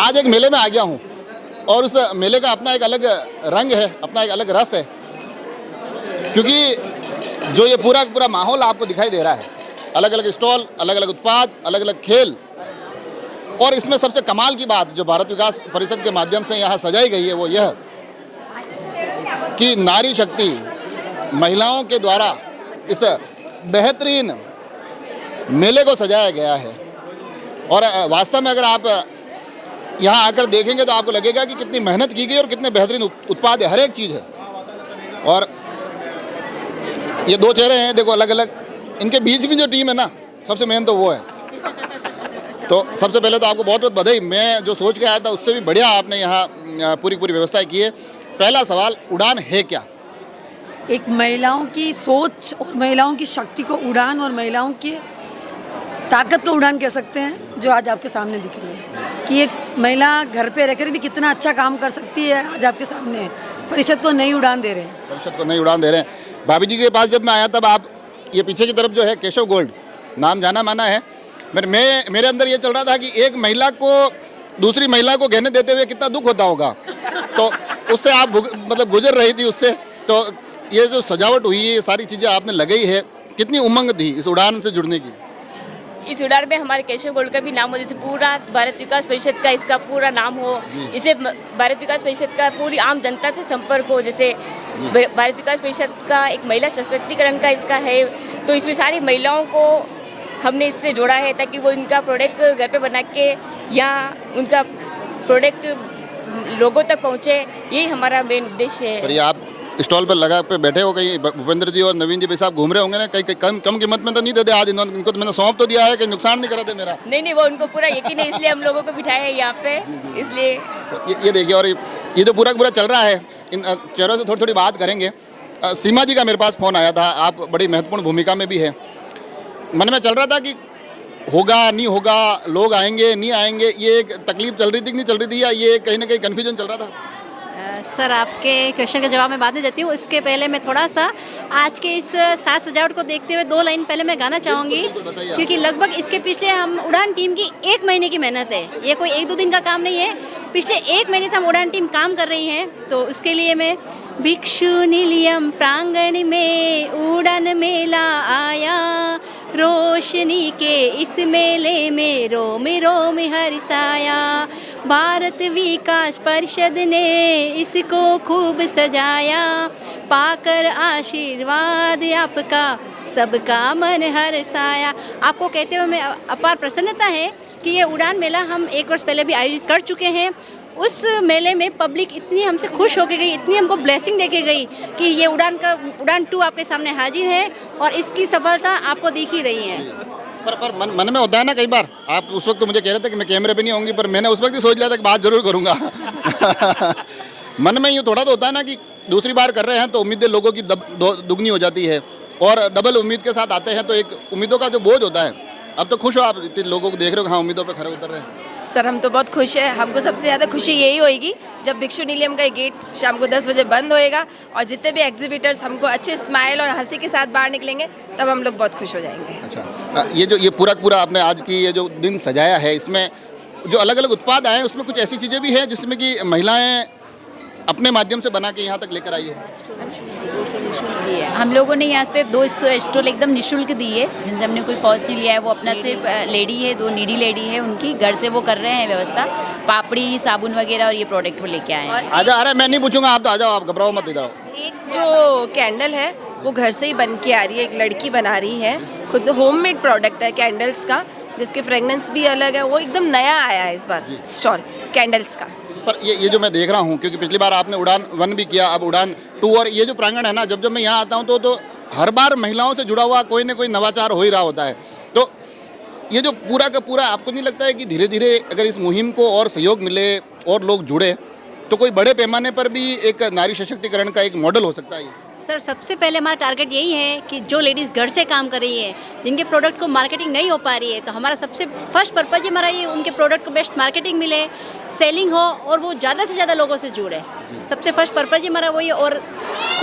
आज एक मेले में आ गया हूँ और उस मेले का अपना एक अलग रंग है, अपना एक अलग रस है, क्योंकि जो ये पूरा माहौल आपको दिखाई दे रहा है, अलग अलग स्टॉल, अलग अलग उत्पाद, अलग अलग खेल, और इसमें सबसे कमाल की बात जो भारत विकास परिषद के माध्यम से यहाँ सजाई गई है वो यह कि नारी शक्ति महिलाओं के द्वारा इस बेहतरीन मेले को सजाया गया है। और वास्तव में अगर आप यहाँ आकर देखेंगे तो आपको लगेगा कि कितनी मेहनत की गई और कितने बेहतरीन उत्पाद है, हर एक चीज़ है। और ये दो चेहरे हैं, देखो अलग अलग, इनके बीच की जो टीम है ना, सबसे मेन तो वो है। तो सबसे पहले तो आपको बहुत बहुत बधाई। मैं जो सोच के आया था उससे भी बढ़िया आपने यहाँ पूरी व्यवस्था की है। पहला सवाल, उड़ान है क्या? एक महिलाओं की सोच और महिलाओं की शक्ति को उड़ान और महिलाओं की ताकत को उड़ान कह सकते हैं, जो आज आपके सामने दिख रही है कि एक महिला घर पे रहकर भी कितना अच्छा काम कर सकती है, आज आपके सामने है। परिषद को नई उड़ान दे रहे हैं, परिषद को नई उड़ान दे रहे हैं। भाभी जी के पास जब मैं आया तब आप ये पीछे की तरफ जो है केशव गोल्ड नाम जाना माना है, मेरे अंदर ये चल रहा था कि एक महिला को दूसरी महिला को गहने देते हुए कितना दुख होता होगा, तो उससे आप मतलब गुजर रही थी उससे। तो ये जो सजावट हुई है, ये सारी चीज़ें आपने लगाई है, कितनी उमंग थी इस उड़ान से जुड़ने की? इस उड़ान में हमारे केशव गोल्ड का भी नाम हो, जैसे पूरा भारत विकास परिषद का इसका पूरा नाम हो, इसे भारत विकास परिषद का पूरी आम जनता से संपर्क हो। जैसे भारत विकास परिषद का एक महिला सशक्तिकरण का इसका है, तो इसमें सारी महिलाओं को हमने इससे जोड़ा है ताकि वो इनका प्रोडक्ट घर पे बना के या उनका प्रोडक्ट लोगों तक पहुँचे, यही हमारा मेन उद्देश्य है। पर ये आप स्टॉल पर लगा पे बैठे हो, कहीं भूपेंद्र जी और नवीन जी भाई साहब घूम रहे होंगे ना, कहीं कम कीमत में तो नहीं देते आज इनको? तो मैंने सौंप तो दिया है कि नुकसान नहीं करा दे मेरा। नहीं, वो उनको पूरा यकीन है, इसलिए हम लोगों को बिठाया है यहाँ पे, इसलिए। तो ये देखिए, और ये जो पूरा चल रहा है, इन चेहरों से थोड़ी बात करेंगे। सीमा जी का मेरे पास फ़ोन आया था, आप बड़ी महत्वपूर्ण भूमिका में भी है। मन में चल रहा था कि होगा नहीं होगा, लोग आएंगे नहीं आएंगे, ये एक तकलीफ चल रही थी कि नहीं चल रही थी, या ये कहीं ना कहीं कन्फ्यूजन चल रहा था? सर, आपके क्वेश्चन का जवाब मैं बाद में देती हूँ। इसके पहले मैं थोड़ा सा आज के इस साज सजावट को देखते हुए 2 लाइन पहले मैं गाना चाहूँगी, क्योंकि लगभग इसके पिछले हम उड़ान टीम की 1 महीने की मेहनत है, ये कोई 1-2 दिन का काम नहीं है। पिछले 1 महीने से हम उड़ान टीम काम कर रही हैं। तो उसके लिए मैं भिक्षु निलयम प्रांगण में उड़ान मेला आया, रोशनी के इस मेले में रोम रोम हर्षाया, भारत विकास परिषद ने इसको खूब सजाया, पाकर आशीर्वाद आपका सबका मन हर्षाया। आपको कहते हुए मैं अपार प्रसन्नता है कि ये उड़ान मेला हम 1 वर्ष पहले भी आयोजित कर चुके हैं। उस मेले में पब्लिक इतनी हमसे खुश होके गई, इतनी हमको ब्लेसिंग देके गई कि ये उड़ान 2 आपके सामने हाजिर है और इसकी सफलता आपको दिख ही रही है। पर मन में होता है ना कई बार, आप उस वक्त तो मुझे कह रहे थे कि मैं कैमरे पे नहीं होंगी, पर मैंने उस वक्त ही सोच लिया था कि बात जरूर करूँगा। मन में ये थोड़ा तो होता है ना कि दूसरी बार कर रहे हैं तो उम्मीदें लोगों की दुगनी हो जाती है, और डबल उम्मीद के साथ आते हैं तो एक उम्मीदों का जो बोझ होता है। अब तो खुश हो आप, इतने लोगों को देख रहे हो, हाँ उम्मीदों पे खरे उतर रहे हैं। सर, हम तो बहुत खुश हैं। हमको सबसे ज़्यादा खुशी यही होएगी जब भिक्षु निलयम का गेट शाम को 10 बजे बंद होएगा और जितने भी एग्जीबिटर्स हमको अच्छे स्माइल और हंसी के साथ बाहर निकलेंगे, तब हम लोग बहुत खुश हो जाएंगे। अच्छा, ये पूरा आपने आज की ये जो दिन सजाया है, इसमें जो अलग अलग उत्पाद आए हैं उसमें कुछ ऐसी चीज़ें भी हैं जिसमें कि महिलाएं अपने माध्यम से बना के यहाँ तक लेकर आई है? हम लोगों ने यहाँ पे 2 स्टॉल एकदम निःशुल्क दी है, जिनसे हमने कोई कॉस्ट नहीं लिया है। वो अपना सिर्फ लेडी है, 2 नीडी लेडी है, उनकी घर से वो कर रहे हैं व्यवस्था, पापड़ी, साबुन वगैरह, और ये प्रोडक्ट वो लेके आए हैं। आजा, अरे मैं नहीं पूछूंगा, आप तो आ जाओ, आप घबराओ मत, इधर आओ। एक जो कैंडल है वो घर से ही बन के आ रही है, एक लड़की बना रही है, खुद होममेड प्रोडक्ट है कैंडल्स का, जिसके फ्रेगनेंस भी अलग है। वो एकदम नया आया है इस बार स्टॉल कैंडल्स का। पर ये जो मैं देख रहा हूँ, क्योंकि पिछली बार आपने उड़ान 1 भी किया, अब उड़ान 2, और ये जो प्रांगण है ना, जब मैं यहाँ आता हूँ तो हर बार महिलाओं से जुड़ा हुआ कोई ना कोई नवाचार हो ही रहा होता है। तो ये जो पूरा का पूरा, आपको नहीं लगता है कि धीरे धीरे अगर इस मुहिम को और सहयोग मिले और लोग जुड़े तो कोई बड़े पैमाने पर भी एक नारी सशक्तिकरण का एक मॉडल हो सकता है? सर, सबसे पहले हमारा टारगेट यही है कि जो लेडीज़ घर से काम कर रही है, जिनके प्रोडक्ट को मार्केटिंग नहीं हो पा रही है, तो हमारा सबसे फर्स्ट पर्पज़ हमारा ये उनके प्रोडक्ट को बेस्ट मार्केटिंग मिले, सेलिंग हो और वो ज़्यादा से ज़्यादा लोगों से जुड़े। सबसे फर्स्ट पर्पज़ हमारा वही। और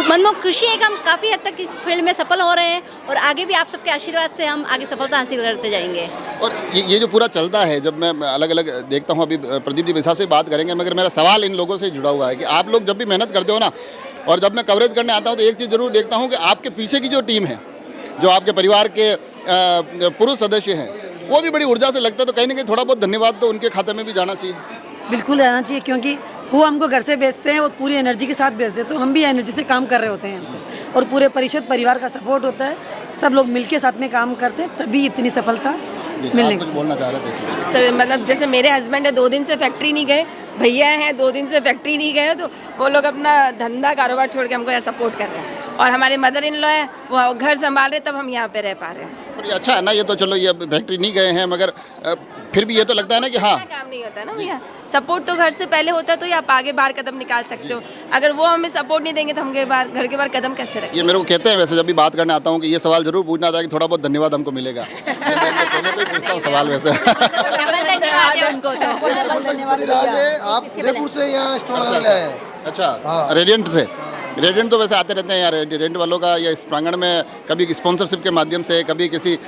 मन में खुशी है कि हम काफ़ी हद तक इस फील्ड में सफल हो रहे हैं और आगे भी आप सबके आशीर्वाद से हम आगे सफलता हासिल करते जाएंगे। और ये जो पूरा चलता है, जब मैं अलग अलग देखता हूँ, अभी प्रदीप जी बिसा से बात करेंगे, मगर मेरा सवाल इन लोगों से जुड़ा हुआ है कि आप लोग जब भी मेहनत करते हो ना, और जब मैं कवरेज करने आता हूँ तो एक चीज़ ज़रूर देखता हूँ कि आपके पीछे की जो टीम है, जो आपके परिवार के पुरुष सदस्य हैं, वो भी बड़ी ऊर्जा से लगता है। तो कहीं ना कहीं थोड़ा बहुत धन्यवाद तो उनके खाते में भी जाना चाहिए। बिल्कुल जाना चाहिए, क्योंकि वो हमको घर से भेजते हैं और पूरी एनर्जी के साथ भेजते हैं, तो हम भी एनर्जी से काम कर रहे होते हैं यहाँ पे, और पूरे परिषद परिवार का सपोर्ट होता है, सब लोग मिलके साथ में काम करते हैं, तभी इतनी सफलता मिलने कुछ बोलना चाह रहे थे सर? मतलब जैसे मेरे हस्बैंड है 2 दिन से फैक्ट्री नहीं गए, भैया हैं 2 दिन से फैक्ट्री नहीं गए, तो वो लोग अपना धंधा कारोबार छोड़ के हमको यहाँ सपोर्ट कर रहे हैं। और हमारे मदर इन लॉ है, वो घर संभाल रहे, तब हम यहाँ पे रह पा रहे हैं। पर ये अच्छा है ना, ये तो चलो ये फैक्ट्री नहीं गए हैं, मगर फिर भी ये तो लगता है ना कि हाँ, काम नहीं होता ना भैया, सपोर्ट तो घर से पहले होता है, तो ही आप आगे बाहर कदम निकाल सकते हो। अगर वो हमें सपोर्ट नहीं देंगे तो हम घर के बाहर कदम कैसे रखें? ये मेरे को कहते हैं वैसे, जब भी बात करने आता हूँ, कि ये सवाल जरूर पूछना था कि थोड़ा बहुत धन्यवाद हमको मिलेगा। मैं कोई पूछता हूँ सवाल वैसे। उनको तो आप उदयपुर से यहाँ स्टॉल लगाने आए हैं? अच्छा, रेडियंट से। रेडियंट तो वैसे आते रहते हैं यार, रेडियंट वालों का या इस प्रांगण में कभी स्पॉन्सरशिप के माध्यम से, कभी किसी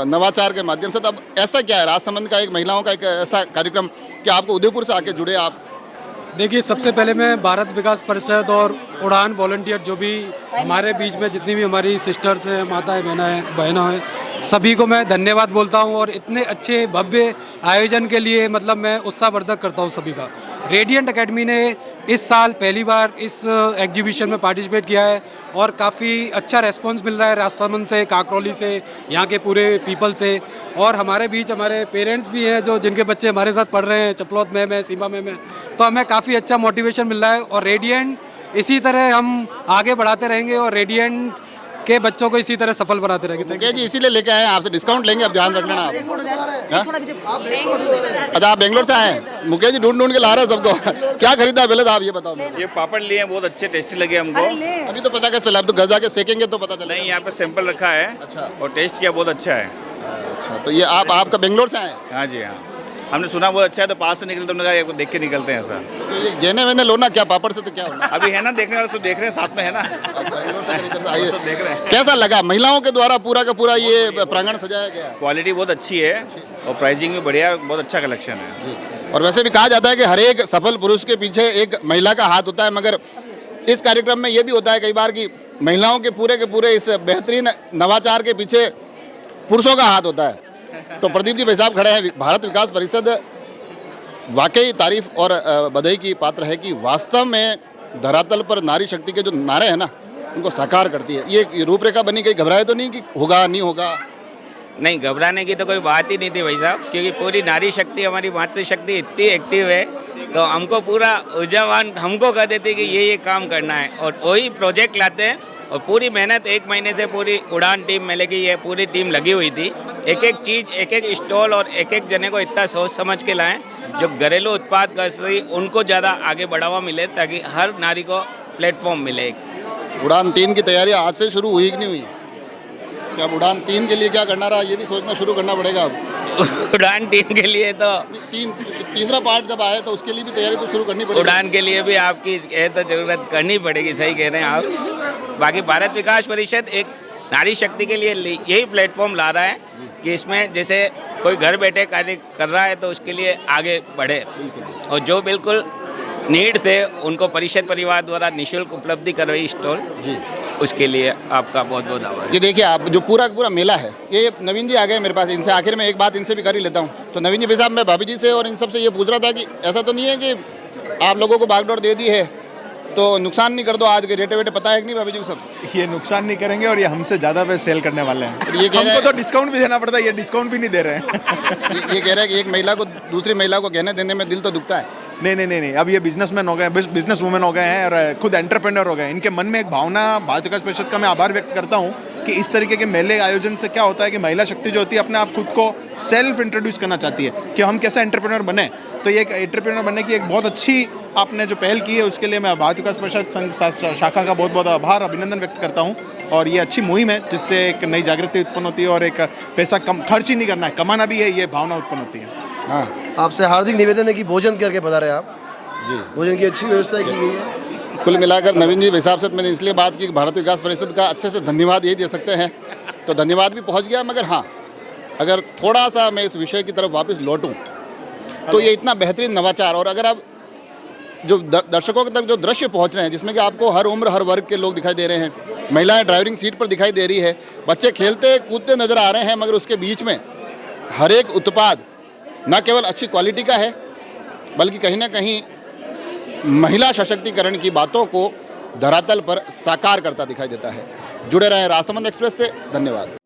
नवाचार के माध्यम से। तो अब ऐसा क्या है, राजसमंद का एक महिलाओं का एक ऐसा कार्यक्रम कि आपको उदयपुर से आके जुड़े आप? देखिए, सबसे पहले मैं भारत विकास परिषद और उड़ान वॉलंटियर, जो भी हमारे बीच में जितनी भी हमारी सिस्टर्स हैं, माताएं बहना हैं, सभी को मैं धन्यवाद बोलता हूं। और इतने अच्छे भव्य आयोजन के लिए मतलब मैं उत्साहवर्धक करता हूं सभी का। रेडियंट एकेडमी ने इस साल पहली बार इस एग्जीबिशन में पार्टिसिपेट किया है और काफ़ी अच्छा रेस्पॉन्स मिल रहा है राजसमंद से, काकरौली से, यहाँ के पूरे पीपल से। और हमारे बीच हमारे पेरेंट्स भी हैं जो जिनके बच्चे हमारे साथ पढ़ रहे हैं, चपलौत में, सीमा में, तो हमें काफ़ी अच्छा मोटिवेशन मिल रहा है। और रेडियंट इसी तरह हम आगे बढ़ाते रहेंगे और रेडियंट के बच्चों को इसी तरह सफल बनाते रहेंगे। मुकेश जी इसीलिए लेके आए हैं, आपसे डिस्काउंट लेंगे, अब ध्यान रख लेना आप। अच्छा, आप बेंगलोर से आए हैं? मुकेश जी ढूंढ के ला रहे हैं सबको। क्या खरीदा पहले तो आप ये बताओ। ये पापड़ लिए हैं, बहुत अच्छे टेस्टी लगे हमको। अभी तो पता कैसे चला, अब तो घर जाके सेकेंगे तो पता चलेगा। नहीं, यहाँ पे सैंपल रखा है। अच्छा। और टेस्ट किया, बहुत अच्छा है। अच्छा, तो ये आपका बेंगलोर से आए? हाँ जी, हाँ, हमने सुना बहुत अच्छा है, तो पास से निकले तो हमने कहा देख के निकलते हैं सर। तो ये गेने वेने लो ना, क्या पापड़ से तो क्या होना। अभी है ना, देखने वाले तो देख रहे हैं, साथ में है ना। आइए, सब देख रहे हैं। कैसा लगा महिलाओं के द्वारा पूरा का पूरा ये प्रांगण सजाया गया? क्वालिटी बहुत अच्छी है और प्राइसिंग भी बढ़िया, बहुत अच्छा कलेक्शन है। और वैसे भी कहा जाता है कि हर एक सफल पुरुष के पीछे एक महिला का हाथ होता है, मगर इस कार्यक्रम में ये भी होता है कई बार कि महिलाओं के पूरे इस बेहतरीन नवाचार के पीछे पुरुषों का हाथ होता है। तो प्रदीप जी भाई साहब खड़े हैं। भारत विकास परिषद वाकई तारीफ और बधाई की पात्र है कि वास्तव में धरातल पर नारी शक्ति के जो नारे हैं ना, उनको साकार करती है। ये रूपरेखा बनी, कहीं घबराए तो नहीं कि होगा नहीं होगा? नहीं, घबराने की तो कोई बात ही नहीं थी भाई साहब, क्योंकि पूरी नारी शक्ति, हमारी मातृशक्ति इतनी एक्टिव है, तो हमको पूरा ऊर्जावान हमको कह देते कि ये काम करना है, और वही प्रोजेक्ट लाते हैं। और पूरी मेहनत 1 महीने से पूरी उड़ान टीम में लगी, ये पूरी टीम लगी हुई थी। एक एक चीज़, एक एक स्टॉल और एक एक जने को इतना सोच समझ के लाएं, जो घरेलू उत्पाद कर सही उनको ज़्यादा आगे बढ़ावा मिले, ताकि हर नारी को प्लेटफॉर्म मिले। उड़ान 3 की तैयारी आज से शुरू हुई कि नहीं हुई? क्या उड़ान 3 के लिए क्या करना रहा, ये भी सोचना शुरू करना पड़ेगा अब। उड़ान टीम के लिए तो तीसरा पार्ट जब आए तो उसके लिए भी तैयारी तो शुरू करनी पड़ेगी। उड़ान के लिए भी आपकी तो जरूरत करनी पड़ेगी, सही कह रहे हैं आप। बाकी भारत विकास परिषद एक नारी शक्ति के लिए यही प्लेटफॉर्म ला रहा है कि इसमें जैसे कोई घर बैठे कार्य कर रहा है तो उसके लिए आगे बढ़े, और जो बिल्कुल नीड थे उनको परिषद परिवार द्वारा निःशुल्क उपलब्धि करवाई स्टॉल जी, उसके लिए आपका बहुत बहुत आभार। ये देखिए, आप जो पूरा मेला है, ये नवीन जी आ गए मेरे पास। इनसे आखिर में एक बात इनसे भी कर ही लेता हूँ। तो नवीन जी भाई साहब, मैं भाभी जी से और इन सब से ये पूछ रहा था कि ऐसा तो नहीं है कि आप लोगों को बागडोर दे दी है तो नुकसान नहीं कर दो? आज के रेटे वेटे पता है कि नहीं भाभी जी सब? ये नुकसान नहीं करेंगे और ये हमसे ज़्यादा पे सेल करने वाले हैं। ये कह रहे हमको तो डिस्काउंट भी देना पड़ता है, ये डिस्काउंट भी नहीं दे रहे हैं। ये कह रहे हैं कि एक महिला को दूसरी महिला को गहने देने में दिल तो दुखता है। नहीं, अब ये बिजनेसमैन हो गए, बिजनेस वुमेन हो गए हैं और खुद एंटरप्रेन्योर हो गए। इनके मन में एक भावना, भारत विकास परिषद का मैं आभार व्यक्त करता हूँ कि इस तरीके के मेले आयोजन से क्या होता है कि महिला शक्ति जो होती है अपने आप खुद को सेल्फ इंट्रोड्यूस करना चाहती है कि हम कैसे एंटरप्रेन्योर बने। तो ये एक एंटरप्रेन्योर बनने की एक बहुत अच्छी आपने जो पहल की है, उसके लिए मैं भारत विकास परिषद शाखा का बहुत बहुत आभार, अभिनंदन व्यक्त करता हूँ। और ये अच्छी मुहिम है जिससे एक नई जागृति उत्पन्न होती है और एक पैसा कम खर्च ही नहीं करना है, कमाना भी है, ये भावना उत्पन्न होती है। हाँ, आपसे हार्दिक निवेदन है कि भोजन करके पधारें आप जी। भोजन की अच्छी व्यवस्था की गई है। कुल मिलाकर नवीन जी हिसाब से मैंने इसलिए बात की कि भारत विकास परिषद का अच्छे से धन्यवाद यही दे सकते हैं, तो धन्यवाद भी पहुंच गया। मगर हाँ, अगर थोड़ा सा मैं इस विषय की तरफ वापस लौटूं तो ये इतना बेहतरीन नवाचार, और अगर आप जो दर्शकों तक जो दृश्य पहुंच रहे हैं जिसमें कि आपको हर उम्र हर वर्ग के लोग दिखाई दे रहे हैं, महिलाएं ड्राइविंग सीट पर दिखाई दे रही है, बच्चे खेलते कूदते नज़र आ रहे हैं, मगर उसके बीच में हर एक उत्पाद न केवल अच्छी क्वालिटी का है बल्कि कहीं ना कहीं महिला सशक्तिकरण की बातों को धरातल पर साकार करता दिखाई देता है। जुड़े रहें राजसमंद एक्सप्रेस से। धन्यवाद।